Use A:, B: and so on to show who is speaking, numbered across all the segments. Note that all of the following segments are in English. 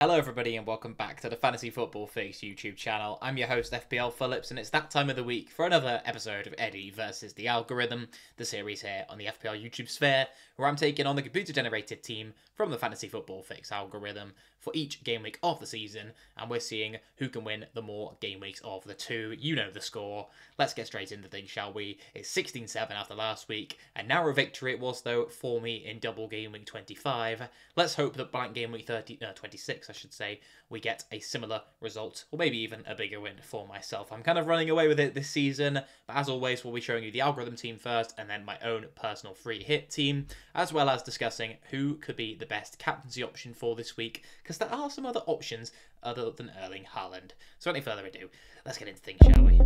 A: Hello everybody and welcome back to the Fantasy Football Fix YouTube channel. I'm your host FPL Phillips and it's that time of the week for another episode of Eddie versus the Algorithm, the series here on the FPL YouTube sphere where I'm taking on the computer generated team from the Fantasy Football Fix algorithm for each game week of the season, and we're seeing who can win the more game weeks of the two. You know the score. Let's get straight into things, shall we? It's 16-7 after last week. A narrow victory it was though for me in double game week 25. Let's hope that blank game week 26 I should say, we get a similar result, or maybe even a bigger win for myself. I'm kind of running away with it this season, but as always, we'll be showing you the algorithm team first, and then my own personal free hit team, as well as discussing who could be the best captaincy option for this week, because there are some other options other than Erling Haaland. So without any further ado, let's get into things, shall we?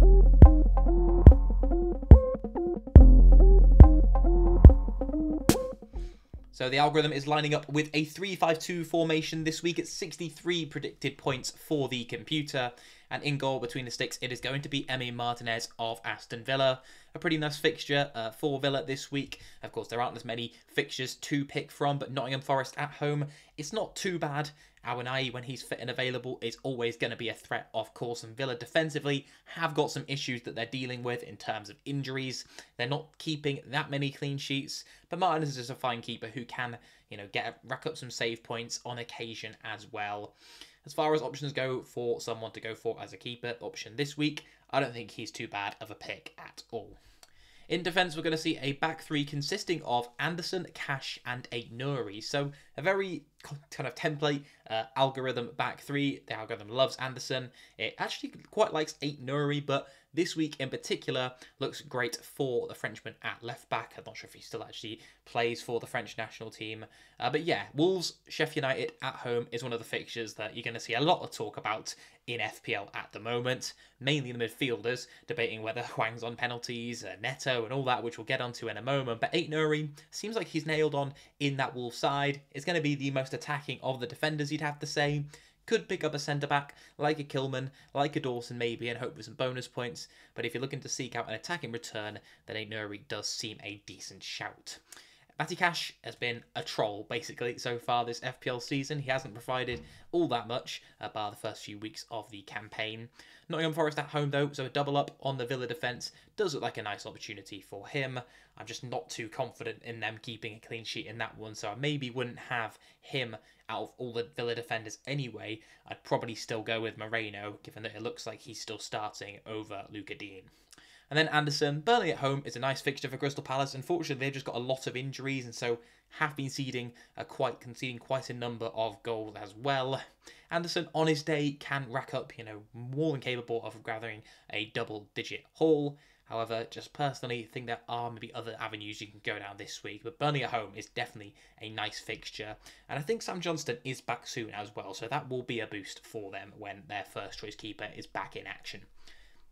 A: So the algorithm is lining up with a 3-5-2 formation this week. It's 63 predicted points for the computer. And in goal between the sticks, it is going to be Emi Martinez of Aston Villa. A pretty nice fixture for Villa this week. Of course, there aren't as many fixtures to pick from, but Nottingham Forest at home, it's not too bad. Awoniyi, when he's fit and available, is always going to be a threat, of course. And Villa defensively have got some issues that they're dealing with in terms of injuries. They're not keeping that many clean sheets, but Martinez is a fine keeper who can, rack up some save points on occasion as well. As far as options go for someone to go for as a keeper option this week, I don't think he's too bad of a pick at all. In defence, we're going to see a back three consisting of Anderson, Cash, and a Nuri. So a very kind of template algorithm back three. The algorithm loves Anderson. It actually quite likes 8 Nuri, but this week in particular looks great for the Frenchman at left back. I'm not sure if he still actually plays for the French national team. But yeah, Wolves, Sheffield United at home is one of the fixtures that you're going to see a lot of talk about in FPL at the moment. Mainly the midfielders, debating whether Hwang's on penalties, Neto and all that, which we'll get onto in a moment. But 8 Nuri seems like he's nailed on in that Wolves side. It's going to be the most attacking of the defenders, you'd have to say. Could pick up a centre-back like a Kilman, like a Dawson maybe, and hope for some bonus points. But if you're looking to seek out an attacking return, then a Nuri does seem a decent shout. Matty Cash has been a troll, basically, so far this FPL season. He hasn't provided all that much, bar the first few weeks of the campaign. Nottingham Forest at home, though, so a double up on the Villa defence does look like a nice opportunity for him. I'm just not too confident in them keeping a clean sheet in that one, so I maybe wouldn't have him out of all the Villa defenders anyway. I'd probably still go with Moreno, given that it looks like he's still starting over Luca Dean. And then Anderson, Burnley at home is a nice fixture for Crystal Palace. Unfortunately, they've just got a lot of injuries and so have been conceding quite a number of goals as well. Anderson, on his day, can rack up, more than capable of gathering a double-digit haul. However, just personally think there are maybe other avenues you can go down this week, but Burnley at home is definitely a nice fixture. And I think Sam Johnston is back soon as well, so that will be a boost for them when their first choice keeper is back in action.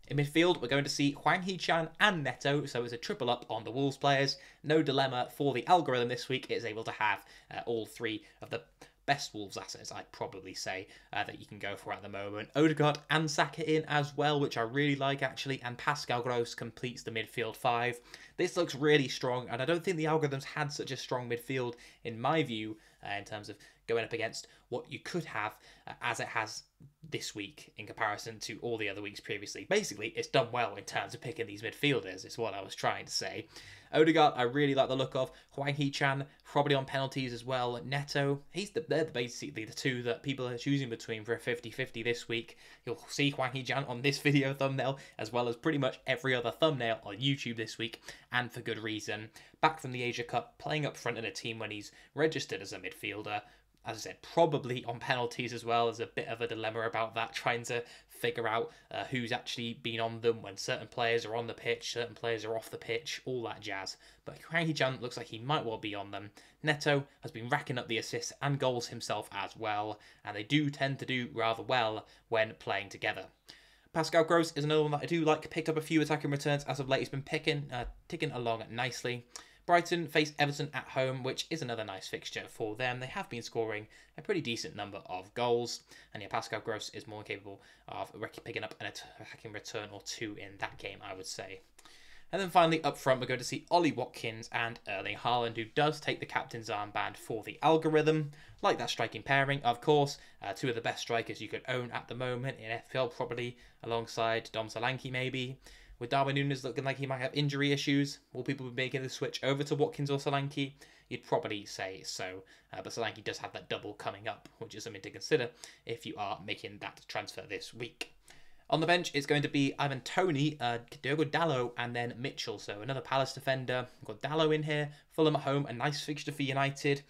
A: In midfield, we're going to see Hwang Hee-chan and Neto, so it's a triple up on the Wolves players. No dilemma for the algorithm this week. It is able to have all three of the best Wolves assets, I'd probably say, that you can go for at the moment. Odegaard and Saka in as well, which I really like actually, and Pascal Gross completes the midfield 5. This looks really strong, and I don't think the algorithm's had such a strong midfield, in my view, in terms of going up against what you could have as it has this week in comparison to all the other weeks previously. Basically, it's done well in terms of picking these midfielders, is what I was trying to say. Odegaard, I really like the look of. Hwang Hee-chan, probably on penalties as well. Neto, they're basically the two that people are choosing between for a 50-50 this week. You'll see Hwang Hee-chan on this video thumbnail, as well as pretty much every other thumbnail on YouTube this week, and for good reason. Back from the Asia Cup, playing up front in a team when he's registered as a midfielder. As I said, probably on penalties as well. There's a bit of a dilemma about that, trying to figure out who's actually been on them when certain players are on the pitch, certain players are off the pitch, all that jazz. But Hwang Hee-chan looks like he might well be on them. Neto has been racking up the assists and goals himself as well, and they do tend to do rather well when playing together. Pascal Gross is another one that I do like. Picked up a few attacking returns as of late. He's been ticking along nicely. Brighton face Everton at home, which is another nice fixture for them. They have been scoring a pretty decent number of goals. And yeah, Pascal Gross is more capable of picking up an attacking return or two in that game, I would say. And then finally, up front, we're going to see Ollie Watkins and Erling Haaland, who does take the captain's armband for the algorithm. Like that striking pairing, of course. Two of the best strikers you could own at the moment in FPL, probably, alongside Dom Solanke, maybe. With Darwin Núñez looking like he might have injury issues, will people be making the switch over to Watkins or Solanke? You'd probably say so. But Solanke does have that double coming up, which is something to consider if you are making that transfer this week. On the bench, it's going to be Ivan Toney, Diogo Dalot, and then Mitchell. So another Palace defender. We've got Dalot in here. Fulham at home, a nice fixture for United.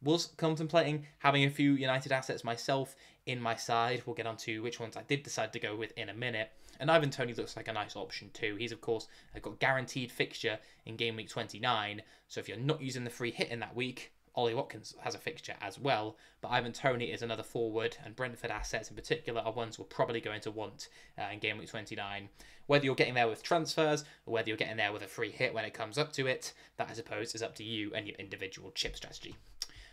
A: Was contemplating having a few United assets myself in my side. We'll get on to which ones I did decide to go with in a minute. And Ivan Toney looks like a nice option too. He's, of course, got guaranteed fixture in game week 29. So if you're not using the free hit in that week, Ollie Watkins has a fixture as well, but Ivan Toney is another forward, and Brentford assets in particular are ones we're probably going to want in game week 29. Whether you're getting there with transfers, or whether you're getting there with a free hit when it comes up to it, that I suppose is up to you and your individual chip strategy.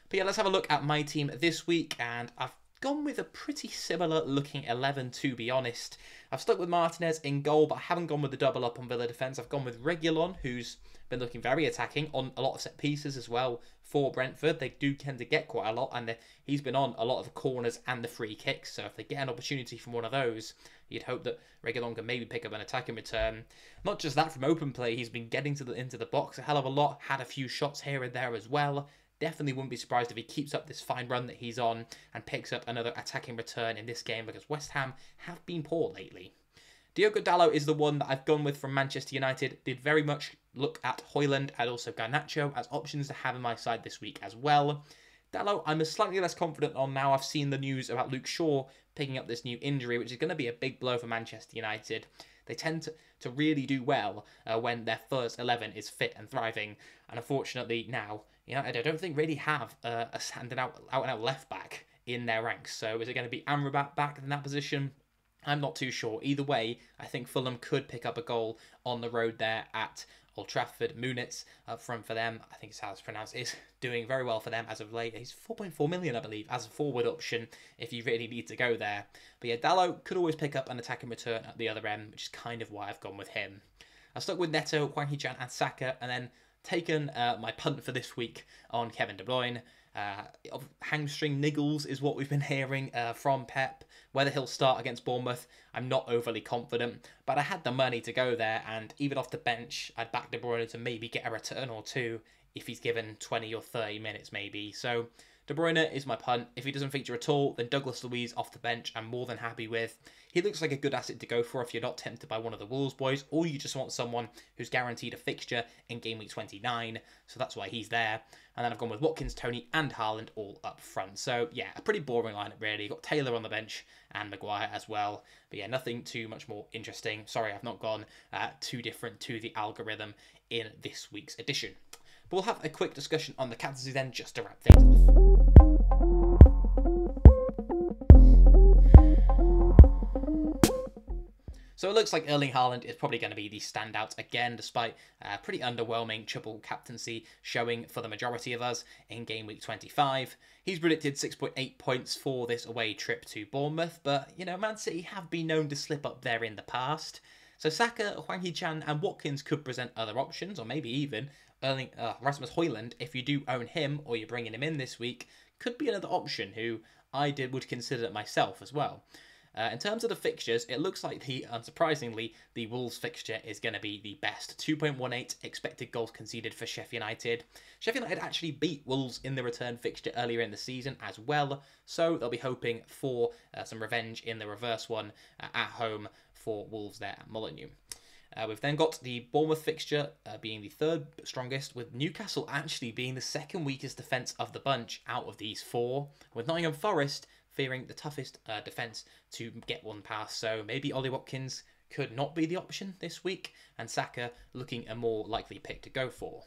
A: But yeah, let's have a look at my team this week, and I've gone with a pretty similar looking 11 to be honest. I've stuck with Martinez in goal, but I haven't gone with the double up on Villa defence. I've gone with Reguilon, who's been looking very attacking on a lot of set pieces as well for Brentford. They do tend to get quite a lot, and he's been on a lot of the corners and the free kicks. So if they get an opportunity from one of those, you'd hope that Reguilon can maybe pick up an attacking return. Not just that, from open play, he's been getting into the box a hell of a lot, had a few shots here and there as well. Definitely wouldn't be surprised if he keeps up this fine run that he's on and picks up another attacking return in this game, because West Ham have been poor lately. Diogo Dalot is the one that I've gone with from Manchester United. Did very much look at Højlund and also Garnacho as options to have in my side this week as well. Dalot, I'm slightly less confident on now. I've seen the news about Luke Shaw picking up this new injury, which is going to be a big blow for Manchester United. They tend to really do well when their first 11 is fit and thriving. And unfortunately now, United, I don't think really have a standing out left back in their ranks. So is it going to be Amrabat back in that position? I'm not too sure. Either way, I think Fulham could pick up a goal on the road there at Old Trafford. Muniz up front for them, I think it's how it's pronounced, is doing very well for them as of late. He's 4.4 million, I believe, as a forward option if you really need to go there. But yeah, Dalot could always pick up an attacking return at the other end, which is kind of why I've gone with him. I stuck with Neto, Hwang Hee-chan and Saka, and then taken my punt for this week on Kevin De Bruyne. Hamstring niggles is what we've been hearing from Pep. Whether he'll start against Bournemouth, I'm not overly confident, but I had the money to go there, and even off the bench, I'd back De Bruyne to maybe get a return or two if he's given 20 or 30 minutes maybe. So De Bruyne is my punt. If he doesn't feature at all, then Douglas Luiz off the bench I'm more than happy with. He looks like a good asset to go for if you're not tempted by one of the Wolves boys, or you just want someone who's guaranteed a fixture in game week 29, so that's why he's there. And then I've gone with Watkins, Toney and Haaland all up front. So yeah, a pretty boring lineup really. Got Taylor on the bench and Maguire as well. But yeah, nothing too much more interesting. Sorry, I've not gone too different to the algorithm in this week's edition. But we'll have a quick discussion on the captaincy then, just to wrap things off. So it looks like Erling Haaland is probably going to be the standout again, despite pretty underwhelming triple captaincy showing for the majority of us in game week 25. He's predicted 6.8 points for this away trip to Bournemouth, but, Man City have been known to slip up there in the past. So Saka, Hwang Hee-chan and Watkins could present other options, or maybe even Rasmus Højlund, if you do own him or you're bringing him in this week, could be another option who would consider myself as well. In terms of the fixtures, it looks like unsurprisingly, the Wolves fixture is going to be the best. 2.18 expected goals conceded for Sheffield United. Sheffield United actually beat Wolves in the return fixture earlier in the season as well, so they'll be hoping for some revenge in the reverse one at home for Wolves there at Molineux. We've then got the Bournemouth fixture being the third strongest, with Newcastle actually being the second weakest defence of the bunch out of these four, with Nottingham Forest fearing the toughest defence to get one past. So maybe Ollie Watkins could not be the option this week, and Saka looking a more likely pick to go for.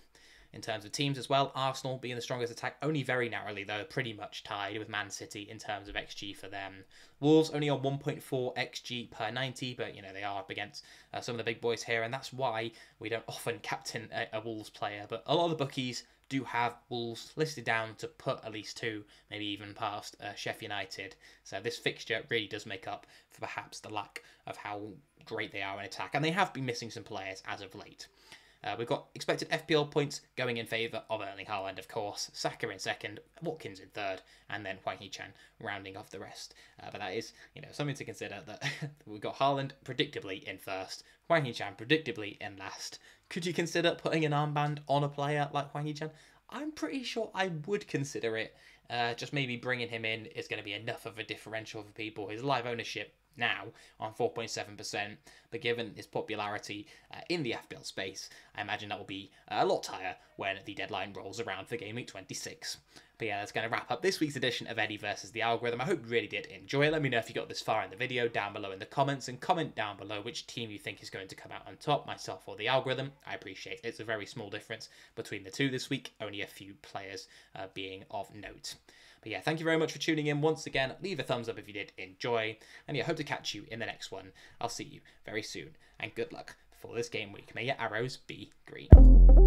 A: In terms of teams as well, Arsenal being the strongest attack, only very narrowly though, pretty much tied with Man City in terms of XG for them. Wolves only on 1.4 XG per 90, but they are up against some of the big boys here, and that's why we don't often captain a Wolves player. But a lot of the bookies do have Wolves listed down to put at least 2, maybe even past Sheffield United. So this fixture really does make up for perhaps the lack of how great they are in attack. And they have been missing some players as of late. We've got expected FPL points going in favour of Erling Haaland, of course, Saka in second, Watkins in third, and then Hwang Hee-chan rounding off the rest. But that is, something to consider, that we've got Haaland predictably in first, Hwang Hee-chan predictably in last. Could you consider putting an armband on a player like Hwang Hee-chan? I'm pretty sure I would consider it. Just maybe bringing him in is going to be enough of a differential for people. His live ownership now on 4.7%, but given his popularity in the FPL space, I imagine that will be a lot higher when the deadline rolls around for gameweek26. But yeah, that's going to wrap up this week's edition of Eddie versus the Algorithm. I hope you really did enjoy it. Let me know if you got this far in the video down below in the comments, and comment down below which team you think is going to come out on top, myself or the Algorithm. I appreciate it. It's a very small difference between the two this week, only a few players being of note. But yeah, thank you very much for tuning in once again. Leave a thumbs up if you did enjoy. And yeah, hope to catch you in the next one. I'll see you very soon. And good luck for this game week. May your arrows be green.